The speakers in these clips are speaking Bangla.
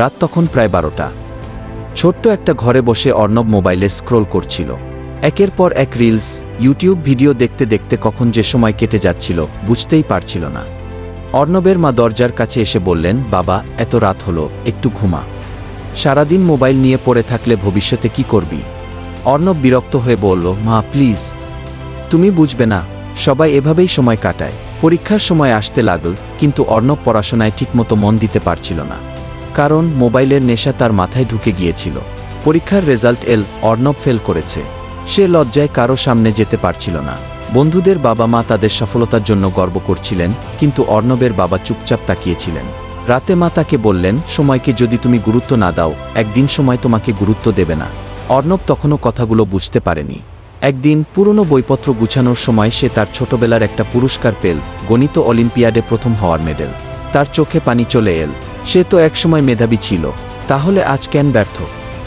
রাত তখন প্রায় 12টা। ছোট্ট একটা ঘরে বসে অর্ণব মোবাইলে স্ক্রোল করছিল। একের পর এক রিলস, ইউটিউব ভিডিও দেখতে দেখতে কখন যে সময় কেটে যাচ্ছিল বুঝতেই পারছিল না। অর্ণবের মা দরজার কাছে এসে বললেন, বাবা, এত রাত হলো, একটু ঘুমা। সারাদিন মোবাইল নিয়ে পড়ে থাকলে ভবিষ্যতে কি করবি? অর্ণব বিরক্ত হয়ে বলল, মা প্লিজ, তুমি বুঝবে না, সবাই এভাবেই সময় কাটায়। পরীক্ষার সময় আসতে লাগল, কিন্তু অর্ণব পড়াশোনায় ঠিকমতো মন দিতে পারছিল না, কারণ মোবাইলের নেশা তার মাথায় ঢুকে গিয়েছিল। পরীক্ষার রেজাল্ট এল, অর্ণব ফেল করেছে। সে লজ্জায় কারো সামনে যেতে পারছিল না। বন্ধুদের বাবা মা তাদের সফলতার জন্য গর্ব করছিলেন, কিন্তু অর্ণবের বাবা চুপচাপ তাকিয়েছিলেন। রাতে মা তাকে বললেন, সময়কে যদি তুমি গুরুত্ব না দাও, একদিন সময় তোমাকে গুরুত্ব দেবে না। অর্ণব তখনও কথাগুলো বুঝতে পারেনি। একদিন পুরনো বইপত্র গুছানোর সময় সে তার ছোটবেলার একটা পুরস্কার পেল, গণিত অলিম্পিয়াডে প্রথম হওয়ার মেডেল। তার চোখে পানি চলে এল। সে তো একসময় মেধাবী ছিল, তাহলে আজ কেন ব্যর্থ?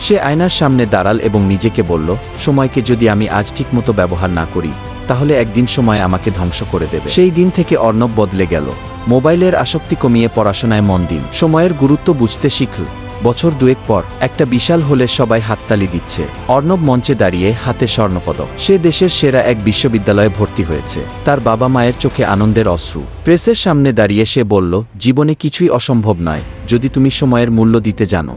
সে আয়নার সামনে দাঁড়াল এবং নিজেকে বলল, সময়কে যদি আমি আজ ঠিকমতো ব্যবহার না করি, তাহলে একদিন সময় আমাকে ধ্বংস করে দেবে। সেই দিন থেকে অর্ণব বদলে গেল। মোবাইলের আসক্তি কমিয়ে পড়াশোনায় মন দিন। সময়ের গুরুত্ব বুঝতে শিখল। বছর দুয়েক পর একটা বিশাল হলে সবাই হাততালি দিচ্ছে। অর্ণব মঞ্চে দাঁড়িয়ে, হাতে স্বর্ণপদক। সে দেশের সেরা এক বিশ্ববিদ্যালয়ে ভর্তি হয়েছে। তার বাবা মায়ের চোখে আনন্দের অশ্রু। প্রেসের সামনে দাঁড়িয়ে সে বলল, জীবনে কিছুই অসম্ভব নয়, যদি তুমি সময়ের মূল্য দিতে জানো।